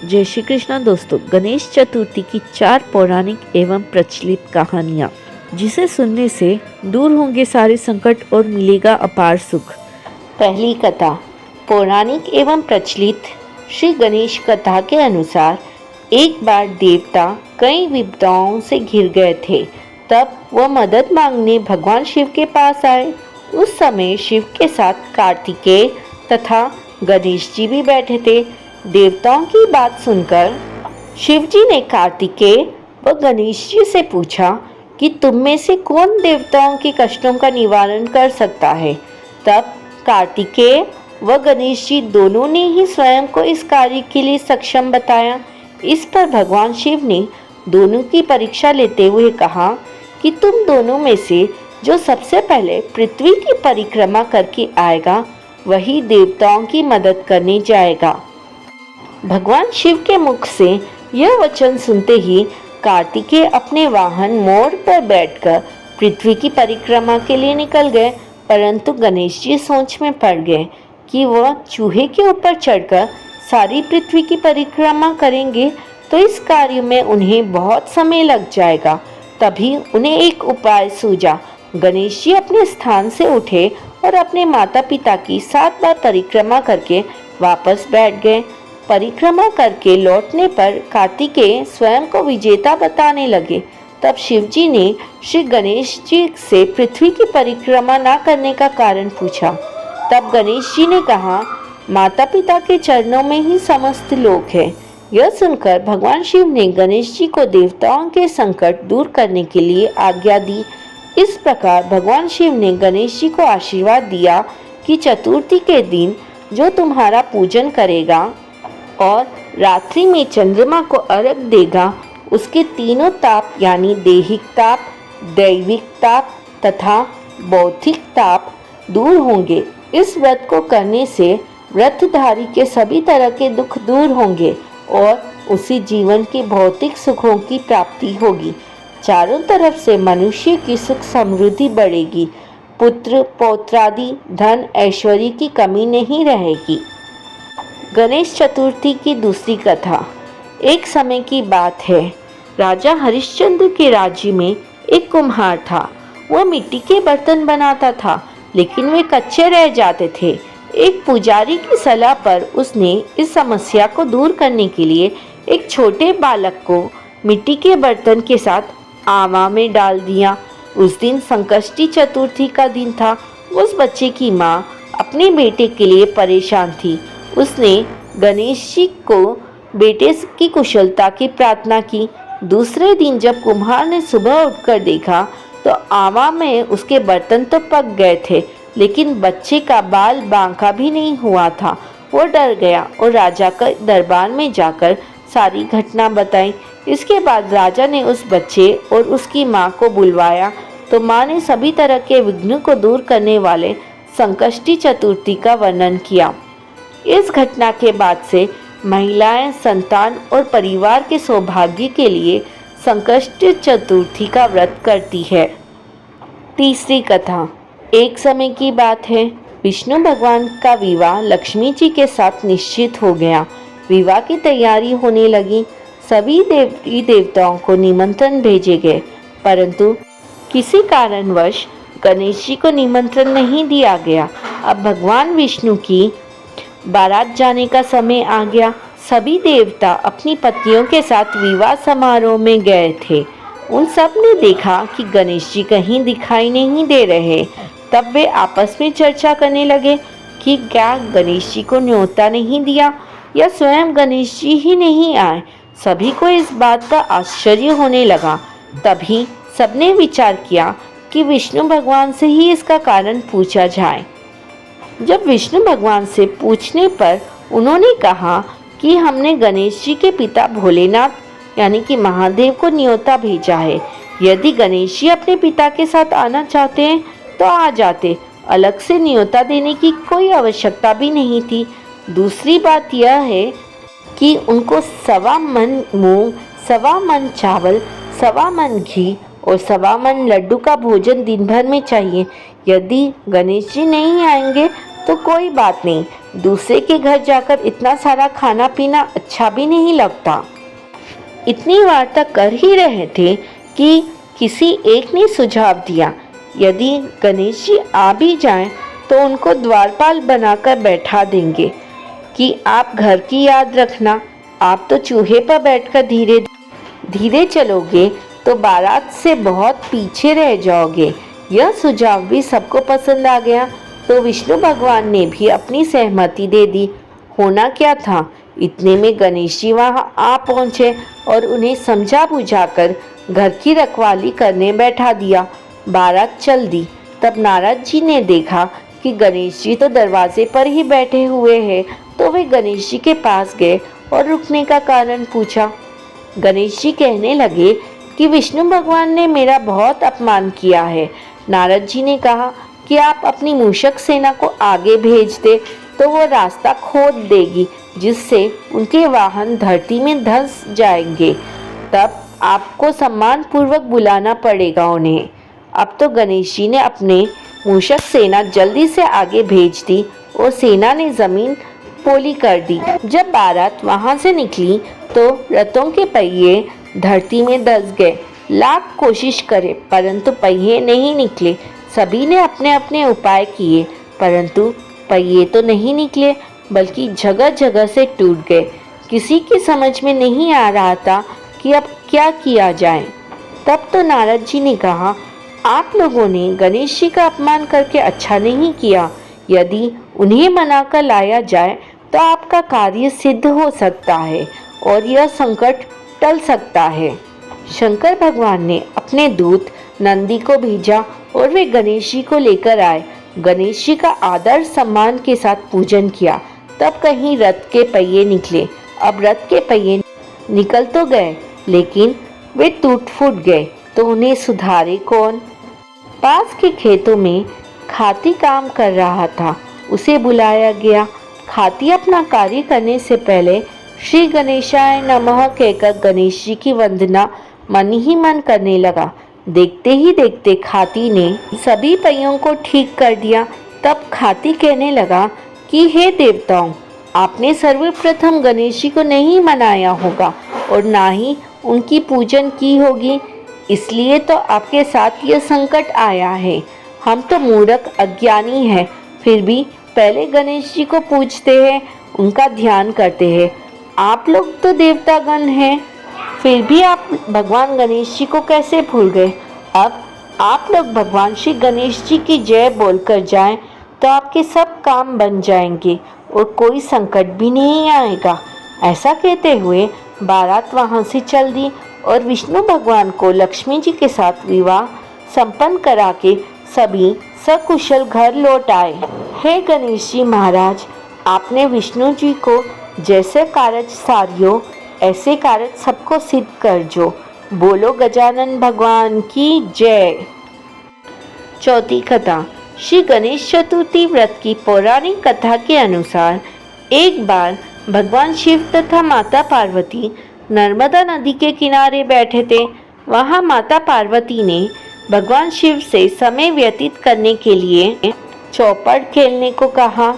जय श्री कृष्णा दोस्तों। गणेश चतुर्थी की 4 पौराणिक एवं प्रचलित कहानियाँ, जिसे सुनने से दूर होंगे सारे संकट और मिलेगा अपार सुख। पहली कथा। पौराणिक एवं प्रचलित श्री गणेश कथा के अनुसार एक बार देवता कई विपदाओं से घिर गए थे। तब वह मदद मांगने भगवान शिव के पास आए। उस समय शिव के साथ कार्तिकेय तथा गणेश जी भी बैठे थे। देवताओं की बात सुनकर शिव जी ने कार्तिकेय व गणेश जी से पूछा कि तुम में से कौन देवताओं के कष्टों का निवारण कर सकता है। तब कार्तिकेय व गणेश जी दोनों ने ही स्वयं को इस कार्य के लिए सक्षम बताया। इस पर भगवान शिव ने दोनों की परीक्षा लेते हुए कहा कि तुम दोनों में से जो सबसे पहले पृथ्वी की परिक्रमा करके आएगा वही देवताओं की मदद करने जाएगा। भगवान शिव के मुख से यह वचन सुनते ही कार्तिकेय अपने वाहन मोर पर बैठकर पृथ्वी की परिक्रमा के लिए निकल गए। परंतु गणेश जी सोच में पड़ गए कि वह चूहे के ऊपर चढ़कर सारी पृथ्वी की परिक्रमा करेंगे तो इस कार्य में उन्हें बहुत समय लग जाएगा। तभी उन्हें एक उपाय सूझा। गणेश जी अपने स्थान से उठे और अपने माता पिता की 7 बार परिक्रमा करके वापस बैठ गए। परिक्रमा करके लौटने पर कार्तिकेय स्वयं को विजेता बताने लगे। तब शिव जी ने श्री गणेश जी से पृथ्वी की परिक्रमा न करने का कारण पूछा। तब गणेश जी ने कहा, माता पिता के चरणों में ही समस्त लोक है। यह सुनकर भगवान शिव ने गणेश जी को देवताओं के संकट दूर करने के लिए आज्ञा दी। इस प्रकार भगवान शिव ने गणेश जी को आशीर्वाद दिया कि चतुर्थी के दिन जो तुम्हारा पूजन करेगा और रात्रि में चंद्रमा को अर्घ देगा उसके तीनों ताप यानी दैहिक ताप, दैविक ताप तथा बौद्धिक ताप दूर होंगे। इस व्रत को करने से व्रतधारी के सभी तरह के दुख दूर होंगे और उसी जीवन के भौतिक सुखों की प्राप्ति होगी। चारों तरफ से मनुष्य की सुख समृद्धि बढ़ेगी। पुत्र पौत्रादि धन ऐश्वर्य की कमी नहीं रहेगी। गणेश चतुर्थी की दूसरी कथा। एक समय की बात है, राजा हरिश्चंद्र के राज्य में एक कुम्हार था। वह मिट्टी के बर्तन बनाता था, लेकिन वे कच्चे रह जाते थे। एक पुजारी की सलाह पर उसने इस समस्या को दूर करने के लिए एक छोटे बालक को मिट्टी के बर्तन के साथ आवा में डाल दिया। उस दिन संकष्टी चतुर्थी का दिन था। उस बच्चे की माँ अपने बेटे के लिए परेशान थी। उसने गणेश जी को बेटे की कुशलता की प्रार्थना की। दूसरे दिन जब कुम्हार ने सुबह उठकर देखा तो आवा में उसके बर्तन तो पक गए थे, लेकिन बच्चे का बाल बांका भी नहीं हुआ था। वो डर गया और राजा के दरबार में जाकर सारी घटना बताई। इसके बाद राजा ने उस बच्चे और उसकी माँ को बुलवाया तो माँ ने सभी तरह के विघ्न को दूर करने वाले संकष्टी चतुर्थी का वर्णन किया। इस घटना के बाद से महिलाएं संतान और परिवार के सौभाग्य के लिए संकष्टी चतुर्थी का व्रत करती है। तीसरी कथा। एक समय की बात है, विष्णु भगवान का विवाह लक्ष्मी जी के साथ निश्चित हो गया। विवाह की तैयारी होने लगी। सभी देवी देवताओं को निमंत्रण भेजे गए, परंतु किसी कारणवश गणेश जी को निमंत्रण नहीं दिया गया। अब भगवान विष्णु की बारात जाने का समय आ गया। सभी देवता अपनी पत्नियों के साथ विवाह समारोह में गए थे। उन सब ने देखा कि गणेश जी कहीं दिखाई नहीं दे रहे। तब वे आपस में चर्चा करने लगे कि क्या गणेश जी को न्योता नहीं दिया या स्वयं गणेश जी ही नहीं आए। सभी को इस बात का आश्चर्य होने लगा। तभी सबने विचार किया कि विष्णु भगवान से ही इसका कारण पूछा जाए। जब विष्णु भगवान से पूछने पर उन्होंने कहा कि हमने गणेश जी के पिता भोलेनाथ यानी कि महादेव को न्योता भेजा है। यदि गणेश जी अपने पिता के साथ आना चाहते हैं तो आ जाते। अलग से न्योता देने की कोई आवश्यकता भी नहीं थी। दूसरी बात यह है कि उनको 1.25 मन मूंग, 1.25 मन चावल, 1.25 मन घी और 1.25 मन लड्डू का भोजन दिन भर में चाहिए। यदि गणेश जी नहीं आएंगे तो कोई बात नहीं, दूसरे के घर जाकर इतना सारा खाना पीना अच्छा भी नहीं लगता। इतनी वार्ता कर ही रहे थे कि किसी एक ने सुझाव दिया, यदि गणेश जी आ भी जाएं तो उनको द्वारपाल बनाकर बैठा देंगे कि आप घर की याद रखना, आप तो चूहे पर बैठकर धीरे धीरे चलोगे तो बारात से बहुत पीछे रह जाओगे। यह सुझाव भी सबको पसंद आ गया, तो विष्णु भगवान ने भी अपनी सहमति दे दी। होना क्या था, इतने में गणेश जी वहां आ पहुंचे और उन्हें समझा बुझाकर घर की रखवाली करने बैठा दिया। बारात चल दी। तब नारद जी ने देखा कि गणेश जी तो दरवाजे पर ही बैठे हुए हैं, तो वे गणेश जी के पास गए और रुकने का कारण पूछा। गणेश जी कहने लगे कि विष्णु भगवान ने मेरा बहुत अपमान किया है। नारद जी ने कहा कि आप अपनी मूषक सेना को आगे भेज दे तो वो रास्ता खोद देगी, जिससे उनके वाहन धरती में धंस जाएंगे। तब आपको सम्मान पूर्वक बुलाना पड़ेगा उन्हें। अब तो गणेश जी ने अपने मूषक सेना जल्दी से आगे भेज दी और सेना ने जमीन पोली कर दी। जब बारात वहां से निकली तो रथों के पहिए धरती में धंस गए। लाख कोशिश करे परंतु पहिए नहीं निकले। सभी ने अपने अपने उपाय किए परंतु पहिए तो नहीं निकले, बल्कि जगह जगह से टूट गए। किसी की समझ में नहीं आ रहा था कि अब क्या किया जाए। तब तो नारद जी ने कहा, आप लोगों ने गणेश जी का अपमान करके अच्छा नहीं किया। यदि उन्हें मनाकर लाया जाए तो आपका कार्य सिद्ध हो सकता है और यह संकट टल सकता है। शंकर भगवान ने अपने दूत नंदी को भेजा और वे गणेश जी को लेकर आए। गणेश जी का आदर सम्मान के साथ पूजन किया। तब कहीं रथ के पहिए निकले। अब रथ के पहिए निकल तो गए लेकिन वे टूट फूट गए, तो उन्हें सुधारे कौन। पास के खेतों में खाती काम कर रहा था, उसे बुलाया गया। खाती अपना कार्य करने से पहले श्री गणेशाय नमः कहकर गणेश जी की वंदना मन ही मन करने लगा। देखते ही देखते खाती ने सभी पहियों को ठीक कर दिया। तब खाती कहने लगा कि हे देवताओं, आपने सर्वप्रथम गणेश जी को नहीं मनाया होगा और ना ही उनकी पूजन की होगी, इसलिए तो आपके साथ यह संकट आया है। हम तो मूर्ख अज्ञानी हैं, फिर भी पहले गणेश जी को पूजते हैं, उनका ध्यान करते हैं। आप लोग तो देवतागण हैं, फिर भी आप भगवान गणेश जी को कैसे भूल गए। अब आप लोग भगवान श्री गणेश जी की जय बोलकर जाएं तो आपके सब काम बन जाएंगे और कोई संकट भी नहीं आएगा। ऐसा कहते हुए बारात वहां से चल दी और विष्णु भगवान को लक्ष्मी जी के साथ विवाह संपन्न करा के सभी सकुशल घर लौट आए। हे गणेश जी महाराज, आपने विष्णु जी को जैसे कारज सारियो ऐसे कारज सबको सिद्ध कर जो। बोलो गजानन भगवान की जय। चौथी कथा। श्री गणेश चतुर्थी व्रत की पौराणिक कथा के अनुसार एक बार भगवान शिव तथा माता पार्वती नर्मदा नदी के किनारे बैठे थे। वहां माता पार्वती ने भगवान शिव से समय व्यतीत करने के लिए चौपड़ खेलने को कहा।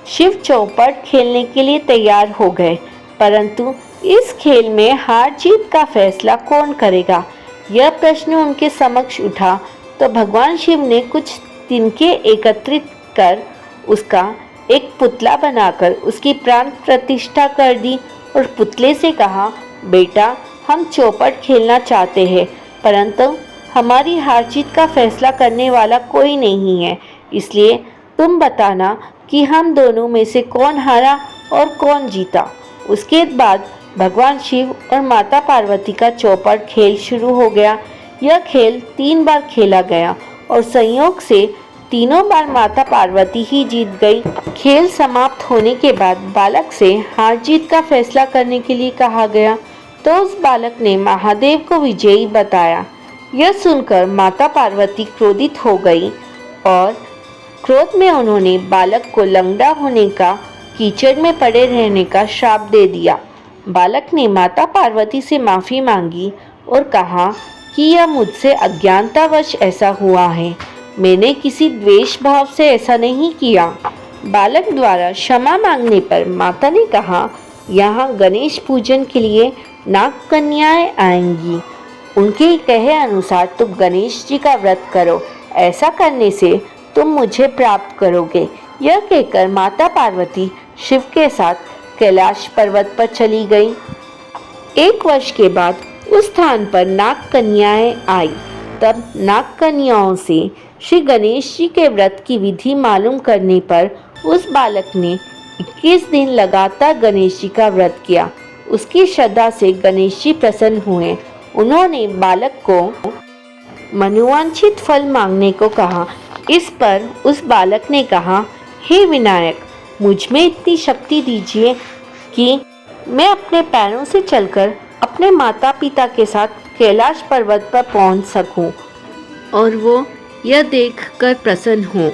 शिव चौपड़ खेलने के लिए तैयार हो गए, परंतु इस खेल में हार जीत का फैसला कौन करेगा, यह प्रश्न उनके समक्ष उठा। तो भगवान शिव ने कुछ तिनके एकत्रित कर उसका एक पुतला बनाकर उसकी प्राण प्रतिष्ठा कर दी और पुतले से कहा, बेटा, हम चौपड़ खेलना चाहते हैं, परंतु हमारी हार जीत का फैसला करने वाला कोई नहीं है, इसलिए तुम बताना कि हम दोनों में से कौन हारा और कौन जीता। उसके बाद भगवान शिव और माता पार्वती का चौपड़ खेल शुरू हो गया। यह खेल 3 बार खेला गया और संयोग से तीनों बार माता पार्वती ही जीत गई। खेल समाप्त होने के बाद बालक से हार जीत का फैसला करने के लिए कहा गया, तो उस बालक ने महादेव को विजयी बताया। यह सुनकर माता पार्वती क्रोधित हो गई और क्रोध में उन्होंने बालक को लंगड़ा होने का, कीचड़ में पड़े रहने का श्राप दे दिया। बालक ने माता पार्वती से माफ़ी मांगी और कहा कि यह मुझसे अज्ञानतावश ऐसा हुआ है, मैंने किसी द्वेष भाव से ऐसा नहीं किया। बालक द्वारा क्षमा मांगने पर माता ने कहा, यहाँ गणेश पूजन के लिए नाग कन्याएं आएंगी। उनके कहे अनुसार तुम गणेश जी का व्रत करो, ऐसा करने से तुम मुझे प्राप्त करोगे। यह कहकर माता पार्वती शिव के साथ कैलाश पर्वत पर चली गई। 1 वर्ष के बाद उस स्थान पर नाग कन्याएं आई। तब नाग कन्याओं से श्री गणेश जी के व्रत की विधि मालूम करने पर उस बालक ने 21 दिन लगातार गणेश जी का व्रत किया। उसकी श्रद्धा से गणेश जी प्रसन्न हुए। उन्होंने बालक को मनोवांछित फल मांगने को कहा। इस पर उस बालक ने कहा, हे विनायक, मुझ में इतनी शक्ति दीजिए कि मैं अपने पैरों से चलकर अपने माता पिता के साथ कैलाश पर्वत पर पहुंच सकूं और वो यह देखकर प्रसन्न हो।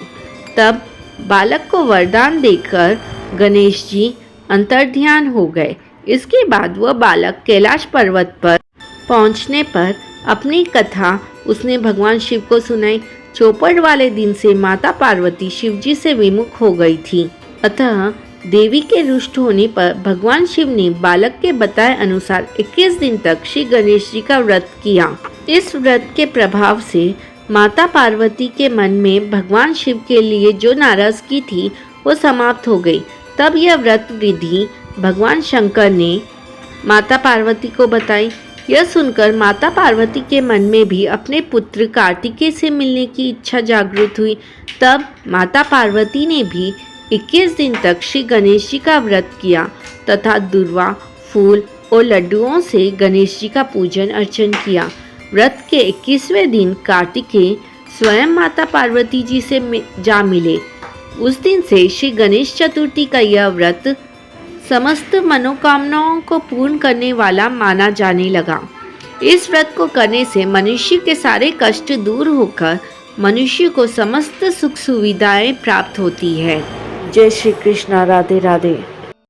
तब बालक को वरदान देकर गणेश जी अंतर्ध्यान हो गए। इसके बाद वह बालक कैलाश पर्वत पर पहुंचने पर अपनी कथा उसने भगवान शिव को सुनाई। चौपड़ वाले दिन से माता पार्वती शिव जी से विमुख हो गई थी। अतः देवी के रुष्ट होने पर भगवान शिव ने बालक के बताए अनुसार 21 दिन तक श्री गणेश जी का व्रत किया। इस व्रत के प्रभाव से माता पार्वती के मन में भगवान शिव के लिए जो नाराजगी थी वो समाप्त हो गई। तब यह व्रत विधि भगवान शंकर ने माता पार्वती को बताई। यह सुनकर माता पार्वती के मन में भी अपने पुत्र कार्तिकेय से मिलने की इच्छा जागृत हुई। तब माता पार्वती ने भी 21 दिन तक श्री गणेश जी का व्रत किया तथा दूर्वा, फूल और लड्डुओं से गणेश जी का पूजन अर्चन किया। व्रत के 21वें दिन कार्तिकेय स्वयं माता पार्वती जी से जा मिले। उस दिन से श्री गणेश चतुर्थी का यह व्रत समस्त मनोकामनाओं को पूर्ण करने वाला माना जाने लगा। इस व्रत को करने से मनुष्य के सारे कष्ट दूर होकर मनुष्य को समस्त सुख सुविधाएं प्राप्त होती है। जय श्री कृष्ण। राधे राधे।